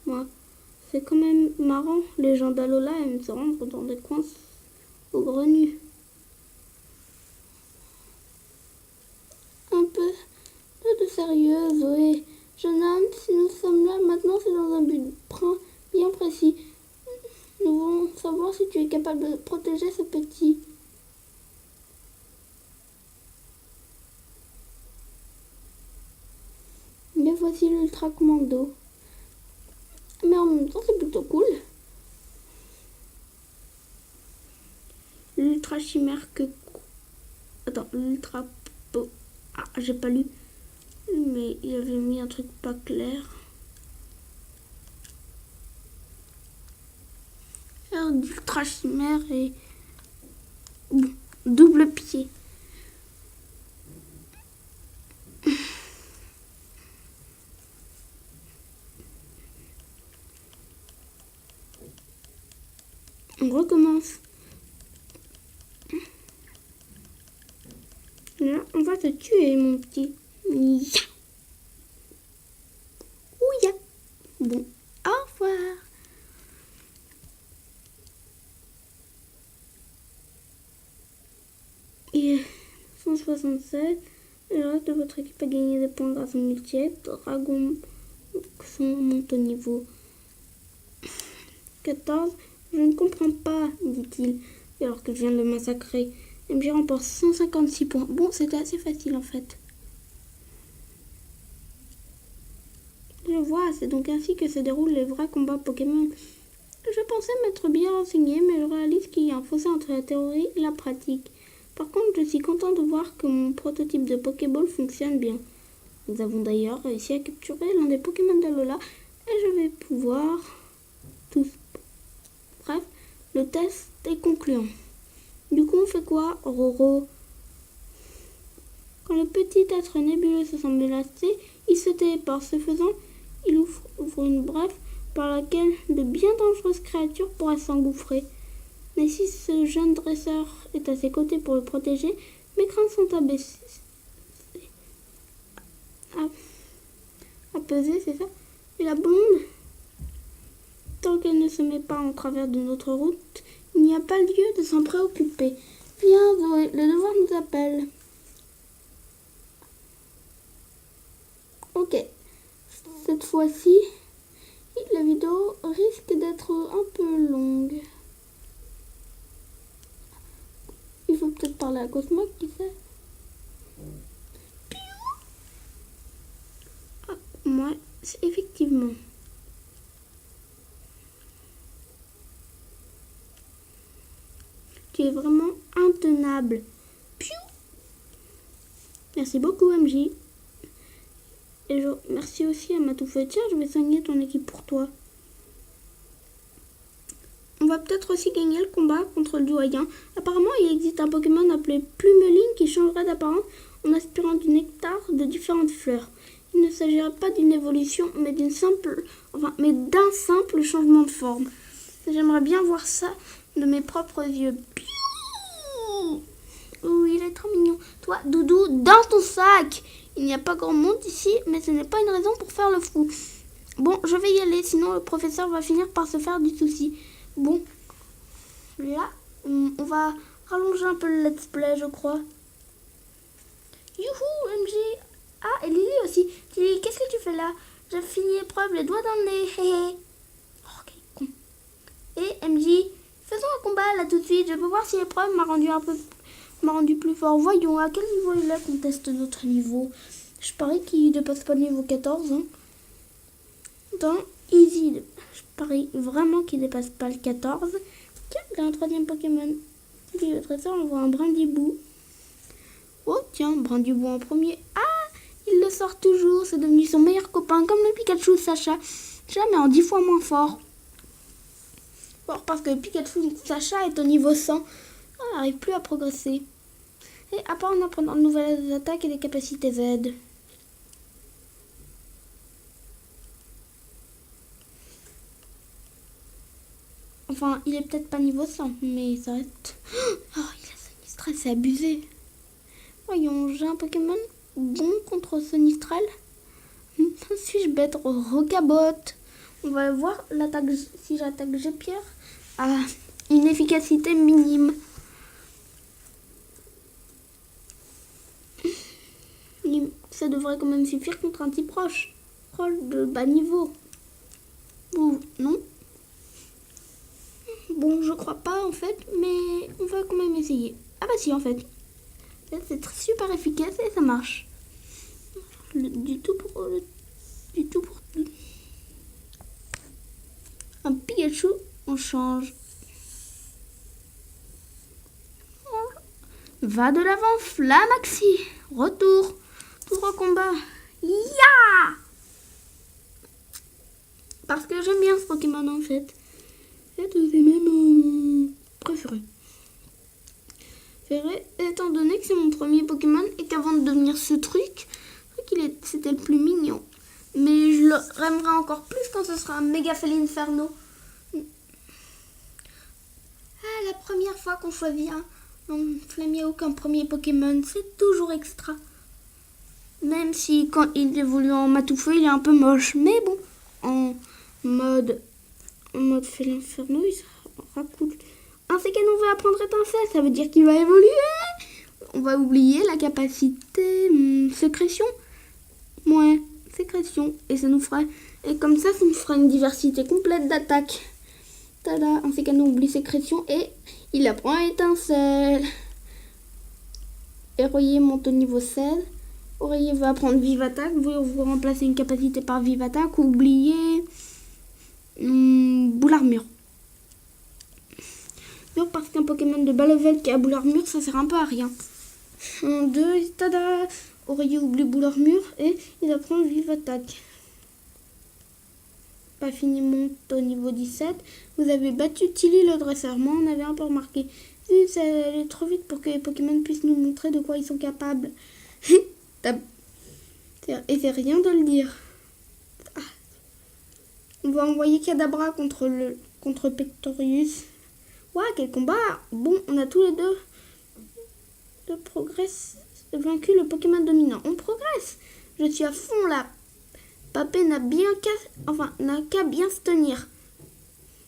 moi. C'est quand même marrant. Les gens d'Alola aiment se rendre dans des coins au grenu. Un peu de sérieux, Zoé. Jeune homme, si nous sommes là maintenant, c'est dans un but bien précis. Nous voulons savoir si tu es capable de protéger ce petit. Mais voici l'Ultra Commando. Mais en même temps, c'est plutôt cool. L'Ultra Chimère que... Attends, l'Ultra... Ah, j'ai pas lu. Mais il avait mis un truc pas clair. D'Ultra Chimère et... Bon, double pied. On recommence. Là, on va te tuer, mon petit. Ya. Ouya. Bon, au revoir. Et 167. Le reste de votre équipe a gagné des points grâce au multi-aide. Dragon monte au niveau 14. Je ne comprends pas, dit-il, alors que je viens de le massacrer. MJ remporte 156 points. Bon, c'était assez facile en fait. Je vois, c'est donc ainsi que se déroulent les vrais combats Pokémon. Je pensais m'être bien renseigné, mais je réalise qu'il y a un fossé entre la théorie et la pratique. Par contre, je suis content de voir que mon prototype de Pokéball fonctionne bien. Nous avons d'ailleurs réussi à capturer l'un des Pokémon d'Alola et je vais pouvoir tous. Bref, le test est concluant. Du coup, on fait quoi, Roro? Quand le petit être nébuleux se sent menacé, il se téléporte. Ce faisant, il ouvre une brèche par laquelle de bien dangereuses créatures pourraient s'engouffrer. Mais si ce jeune dresseur est à ses côtés pour le protéger, mes craintes sont abaissées. Apaisées, c'est ça? Et la blonde, tant qu'elle ne se met pas en travers de notre route, il n'y a pas lieu de s'en préoccuper. Viens, Zoé, le devoir nous appelle. Ok, cette fois-ci, la vidéo risque d'être un peu longue. Il faut peut-être parler à Cosmo, qui sait. Ah, moi, c'est effectivement. Tu es vraiment intenable. Piou. Merci beaucoup, MJ. Et merci aussi à Matoufeu. Tiens, je vais soigner ton équipe pour toi. On va peut-être aussi gagner le combat contre le doyen. Apparemment, il existe un Pokémon appelé Plumeline qui changerait d'apparence en aspirant du nectar de différentes fleurs. Il ne s'agirait pas d'une évolution, mais d'un simple changement de forme. J'aimerais bien voir ça de mes propres yeux. Piou. Oh, il est trop mignon. Toi, Doudou, dans ton sac. Il n'y a pas grand monde ici, mais ce n'est pas une raison pour faire le fou. Bon, je vais y aller, sinon le professeur va finir par se faire du souci. Bon, là, on va rallonger un peu le let's play, je crois. Youhou, MJ. Ah, et Lily aussi. Lily, qu'est-ce que tu fais là? J'ai fini l'épreuve, les doigts dans le nez. Hé hé. Oh, quel con. Et MJ, faisons un combat là tout de suite. Je peux voir si l'épreuve m'a rendu plus fort. Voyons, à quel niveau il est qu'on teste notre niveau. Je parie qu'il dépasse pas le niveau 14. Hein. Dans Easy, je parie vraiment qu'il dépasse pas le 14. Tiens, il a un troisième Pokémon. Puis le dresseur envoie un Brindibou. Oh tiens, Brindibou en premier. Ah, il le sort toujours. C'est devenu son meilleur copain, comme le Pikachu de Sacha. Jamais en 10 fois moins fort. Bon, parce que le Pikachu de Sacha est au niveau 100. On n'arrive plus à progresser. Et à part en apprenant de nouvelles attaques et des capacités Z. Enfin, il est peut-être pas niveau 100, mais ça reste... Oh, il a Sonistral, c'est abusé. Voyons, j'ai un Pokémon bon contre Sonistral. Suis-je bête? Rocabote. On va voir l'attaque si j'attaque G-Pierre à une efficacité minime. Ça devrait quand même suffire contre un type roche. Roche de bas niveau. Ou non? Bon, je crois pas en fait, mais on va quand même essayer. Ah bah si en fait. C'est super efficace et ça marche. Du tout pour un Pikachu, on change. Va de l'avant, Flamaxi. Retour. Tour au combat. Ya! Parce que j'aime bien ce Pokémon en fait. C'est même mon préféré. Étant donné que c'est mon premier Pokémon et qu'avant de devenir ce truc, c'était le plus mignon. Mais je le aimerai encore plus quand ce sera un Mégafell Inferno. Ah, la première fois qu'on choisit un Flamiaou comme premier Pokémon, c'est toujours extra. Même si quand il évolue en Matoufeu, il est un peu moche. Mais bon, en mode Félin Inferno, il sera cool. Un Sécanon va apprendre étincelle, ça veut dire qu'il va évoluer. On va oublier la capacité sécrétion. Ouais, sécrétion. Et ça nous fera... Et comme ça nous fera une diversité complète Oreiller monte au niveau 16. Oreiller va apprendre Vive Attaque. Vous remplacez une capacité par Vive Attaque. Oubliez Boule Armure. Non, parce qu'un Pokémon de bas level qui a Boule Armure, ça sert un peu à rien. En 2, tada, Oreiller oublie Boule Armure et il apprend Vive Attaque. Pas fini, monte au niveau 17. Vous avez battu Tilly le dresseur. Moi, on avait un peu remarqué. Ça allait trop vite pour que les Pokémon puissent nous montrer de quoi ils sont capables. Et c'est rien de le dire. Ah. On va envoyer Kadabra contre Pectorius. Ouah, quel combat! Bon, on a tous les deux vaincu le Pokémon dominant. On progresse. Je suis à fond là. Papé n'a qu'à bien se tenir.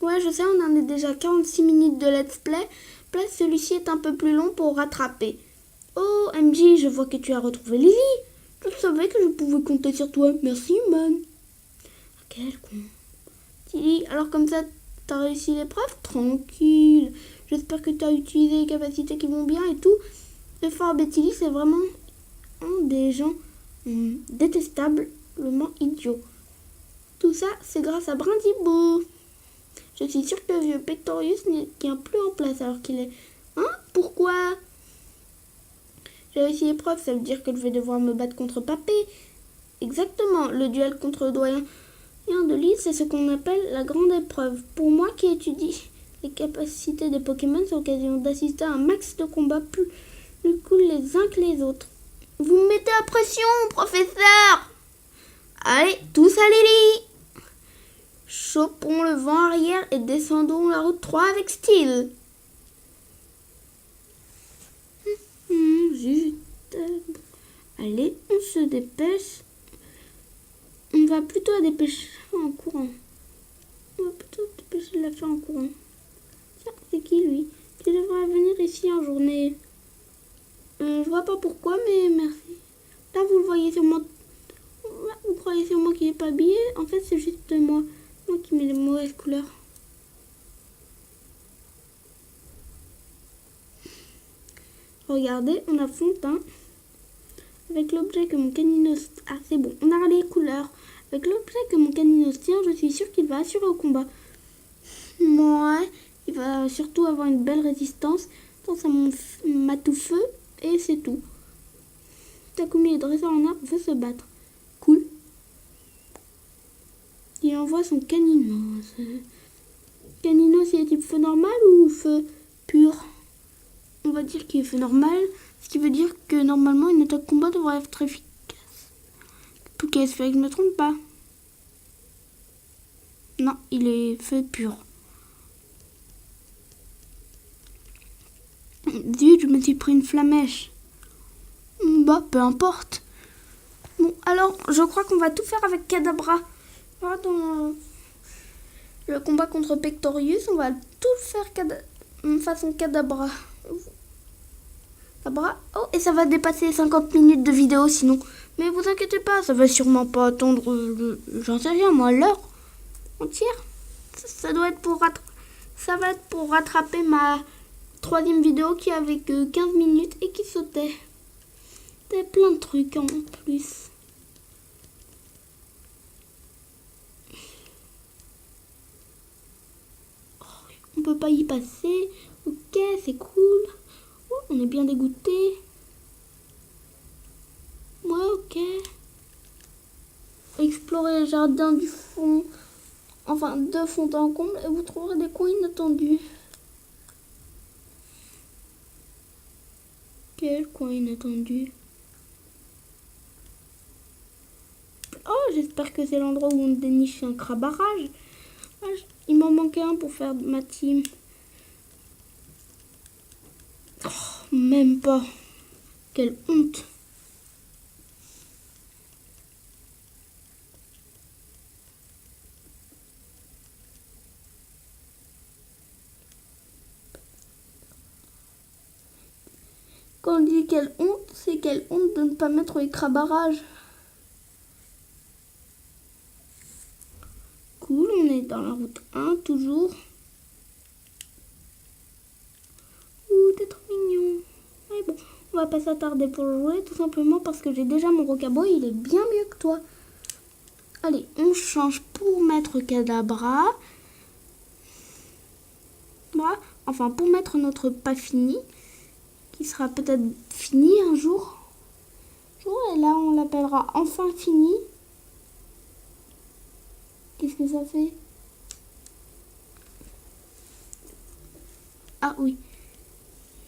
Ouais, je sais, on en est déjà 46 minutes de let's play. Plus celui-ci est un peu plus long pour rattraper. Oh, MJ, je vois que tu as retrouvé Lily. Je savais que je pouvais compter sur toi. Merci, man. Quel con. Tilly, alors comme ça, t'as réussi l'épreuve? Tranquille. J'espère que t'as utilisé les capacités qui vont bien et tout. Le fort Tilly, c'est vraiment un des gens détestablement idiots. Tout ça, c'est grâce à Brindibou. Je suis sûre que le vieux Pectorius n'est plus en place alors qu'il est... Hein? Pourquoi? J'ai réussi l'épreuve, ça veut dire que je vais devoir me battre contre Papé. Exactement, le duel contre le doyen de l'île, c'est ce qu'on appelle la grande épreuve. Pour moi qui étudie les capacités des Pokémon, c'est l'occasion d'assister à un max de combats plus cool les uns que les autres. Vous me mettez à pression, professeur! Allez, tous à Lily! Chopons le vent arrière et descendons la route 3 avec style. Allez, on se dépêche. On va plutôt la dépêcher en courant. On va plutôt dépêcher de la faire en courant. Tiens, c'est qui lui? Tu devrais venir ici en journée. Je vois pas pourquoi, mais merci. Là, vous le voyez sûrement. Vous croyez sûrement qu'il n'est pas habillé. En fait, c'est juste moi qui mets les mauvaises couleurs. Regardez, on a fond de teint. Avec l'objet que mon caninos... Ah, c'est bon, on a les couleurs. Avec l'objet que mon caninos tient, je suis sûre qu'il va assurer au combat. Moi, il va surtout avoir une belle résistance. Dans sa matou-feu, et c'est tout. Takumi est dresseur en arbre, veut se battre. Cool. Il envoie son caninos. Caninos, il est type feu normal ou feu pur? On va dire qu'il est feu normal, ce qui veut dire que normalement une attaque combat devrait être efficace. Tout cas, j'espère que je ne me trompe pas. Non, il est feu pur. Zut, je me suis pris une flamèche. Bah, peu importe. Bon, alors, je crois qu'on va tout faire avec Kadabra. Voilà, dans le combat contre Pectorius, on va tout faire façon Kadabra. Oh, et ça va dépasser 50 minutes de vidéo sinon. Mais vous inquiétez pas, ça va sûrement pas attendre, j'en sais rien moi, l'heure entière. Ça va être pour rattraper ma 3e vidéo qui avait que 15 minutes et qui sautait. C'était plein de trucs en plus. Oh, on peut pas y passer. Ok, c'est cool. Oh, on est bien dégoûté. Ouais, ok. Explorez le jardin du fond. Enfin, de fond en comble et vous trouverez des coins inattendus. Quel coin inattendu? Oh, j'espère que c'est l'endroit où on déniche un crabarrage. Ah, il m'en manquait un pour faire ma team. Oh, même pas. Quelle honte. Quand on dit quelle honte, c'est quelle honte de ne pas mettre les crabarrages. Cool, on est dans la route 1 toujours. Ouh, t'es trop mignon. Ouais, bon, on va pas s'attarder pour jouer, tout simplement parce que j'ai déjà mon Rocabo, il est bien mieux que toi. Allez, on change pour mettre Kadabra. Voilà. Enfin, pour mettre notre pas fini, qui sera peut-être fini un jour. Et là, on l'appellera enfin fini. Qu'est-ce que ça fait? Ah oui.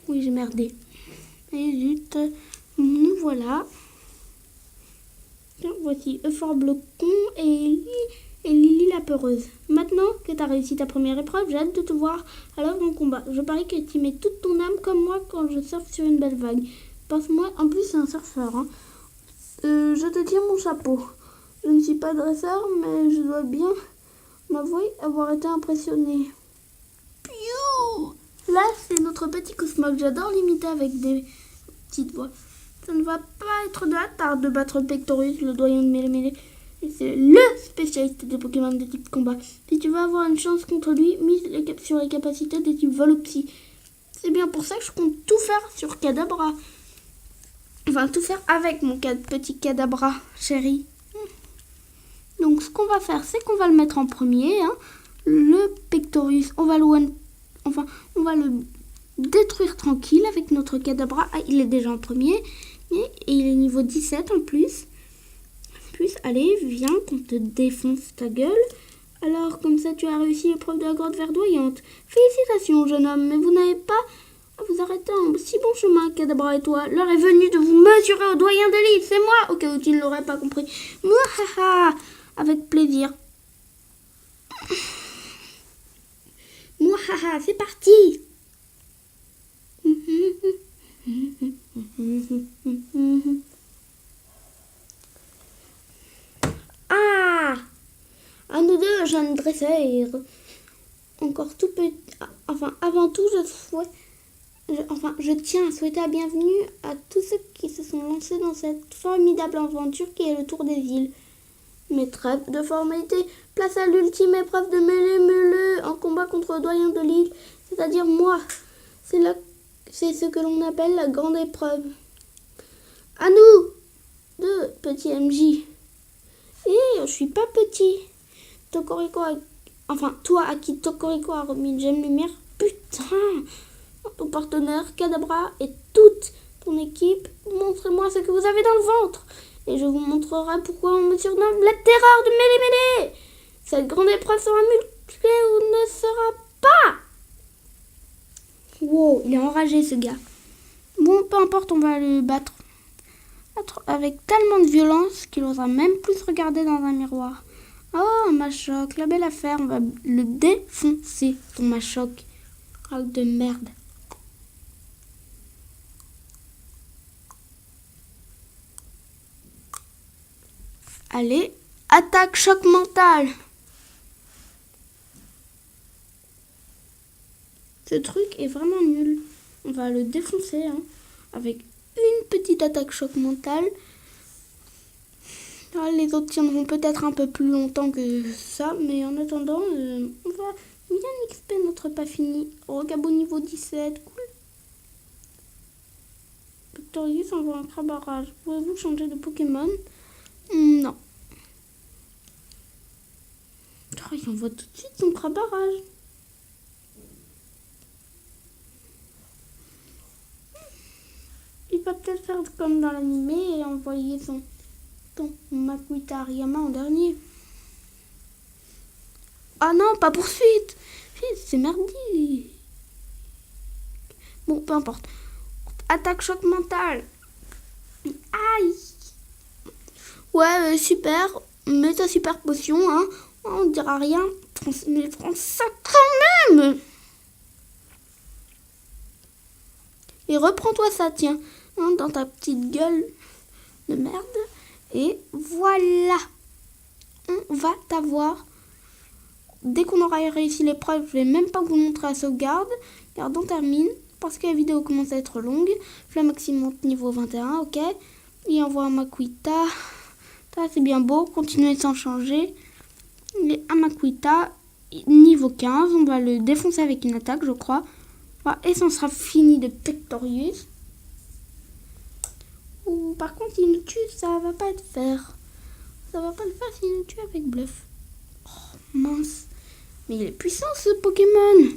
Oui, j'ai merdé. Et zut. Nous voilà. Tiens, voici Euphor Blocon et Lily la peureuse. Maintenant que tu as réussi ta première épreuve, j'ai hâte de te voir à l'œuvre en combat. Je parie que tu mets toute ton âme comme moi quand je surfe sur une belle vague. Pense-moi, en plus c'est un surfeur. Hein. Je te tire mon chapeau. Je ne suis pas dresseur, mais je dois bien m'avouer avoir été impressionné. Piou! Là, c'est notre petit Cosmo que j'adore l'imiter avec des petites voix. Ça ne va pas être de la tarte de battre Pectorus, le doyen de Mêlé-Mêlé. Et c'est LE spécialiste des Pokémon de type combat. Si tu veux avoir une chance contre lui, mise sur les capacités des types Volopsy. C'est bien pour ça que je compte tout faire sur Kadabra. Enfin, tout faire avec mon petit Kadabra, chérie. Donc, ce qu'on va faire, c'est qu'on va le mettre en premier. Hein. Le Pectorus, on va le détruire tranquille avec notre Kadabra. Ah, il est déjà en premier. Et il est niveau 17 en plus. Allez, viens qu'on te défonce ta gueule. Alors, comme ça, tu as réussi l'épreuve de la grotte verdoyante. Félicitations, jeune homme, mais vous n'avez pas à vous arrêter en si bon chemin, Kadabra et toi. L'heure est venue de vous mesurer au doyen de l'île, c'est moi, au cas où tu ne l'aurais pas compris. Mouahaha, avec plaisir. Mouahaha, c'est parti. Ah! À nous deux, jeunes dresseurs. Encore tout petit. Enfin, avant tout, je tiens à souhaiter la bienvenue à tous ceux qui se sont lancés dans cette formidable aventure qui est le tour des îles. Mais trêve de formalité, place à l'ultime épreuve de Mêlé-Mêlé en combat contre le doyen de l'île, c'est-à-dire moi. C'est ce que l'on appelle la grande épreuve. À nous, deux petits MJ. Je suis pas petit. Toi à qui Tokoriko a remis une gemme lumière, putain, ton partenaire Kadabra et toute ton équipe, montrez-moi ce que vous avez dans le ventre. Et je vous montrerai pourquoi on me surnomme la terreur de Mêlé-Mêlé. Cette grande épreuve sera musclée ou ne sera pas. Wow, il est enragé ce gars. Bon, peu importe, on va le battre avec tellement de violence qu'il osera même plus se regarder dans un miroir. Oh, Machoc, la belle affaire, on va le défoncer, ton Machoc. Oh, de merde. Allez, attaque choc mental. Ce truc est vraiment nul. On va le défoncer hein, avec une petite attaque choc mental. Ah, les autres tiendront peut-être un peu plus longtemps que ça, mais en attendant, on va bien XP notre pas fini. Rocabo niveau 17, cool. Pectorius envoie un crabarrage. Pouvez-vous changer de Pokémon? Non. Oh, il envoie tout de suite son crabarrage. Il va peut-être faire comme dans l'animé et envoyer son Makuita Ariyama en dernier. Ah non, pas poursuite. C'est merdique. Bon, peu importe. Attaque choc mental. Aïe. Ouais, super. Mets ta super potion, hein. On dira rien. Mais prends ça quand même. Et reprends-toi ça, tiens. Hein, dans ta petite gueule de merde. Et voilà. On va t'avoir. Dès qu'on aura réussi l'épreuve, je vais même pas vous montrer la sauvegarde. Car on termine. Parce que la vidéo commence à être longue. Flamaxi monte niveau 21, ok. Il envoie un Makuita. Ça c'est bien beau. Continuez sans changer. Un Makuita niveau 15. On va le défoncer avec une attaque, je crois. Voilà. Et ça sera fini de Pectorius. par contre, il nous tue, ça va pas le faire. Ça va pas le faire s'il nous tue avec bluff. Oh, mince. Mais il est puissant ce Pokémon.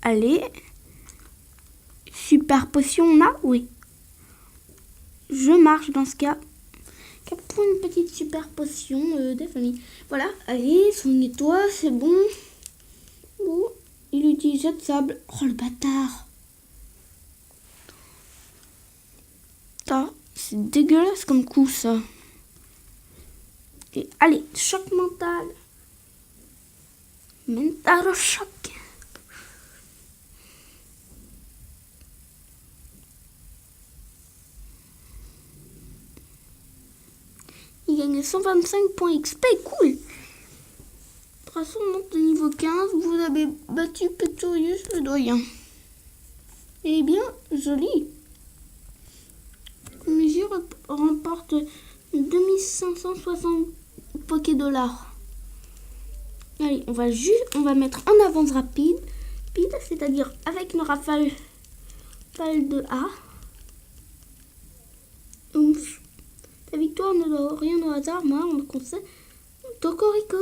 Allez. Super potion, on a? Oui. Je marche dans ce cas. Pour une petite super potion des familles. Voilà, allez, soigne-toi, c'est bon. Bon, il utilise jet de sable. Oh le bâtard. Ça, c'est dégueulasse comme coup ça. Et allez, choc mental. Mental choc. Il gagne 125 points XP, cool. De toute façon, on monte de niveau 15. Vous avez battu Petorius le doyen. Eh bien, joli. Mesure remporte 2560 Poké-dollars. Allez, on va mettre en avance rapide, c'est-à-dire avec une rafale de A. Ouf. Ta victoire ne doit rien au hasard, moi on le conseille. Cocorico.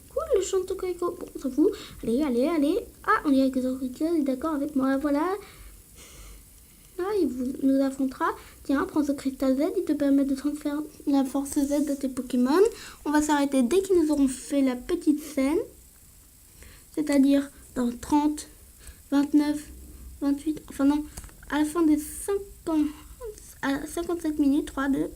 Cool le chant de Cocorico. Bon, on s'en fout. Allez. Ah, on dirait que Cocorico est d'accord avec moi. Voilà. Là, il nous affrontera. Tiens, prends ce cristal Z, il te permet de transférer la force Z de tes Pokémon. On va s'arrêter dès qu'ils nous auront fait la petite scène. C'est-à-dire dans 30, 29, 28, enfin non, à la fin des 57 minutes, 3, 2,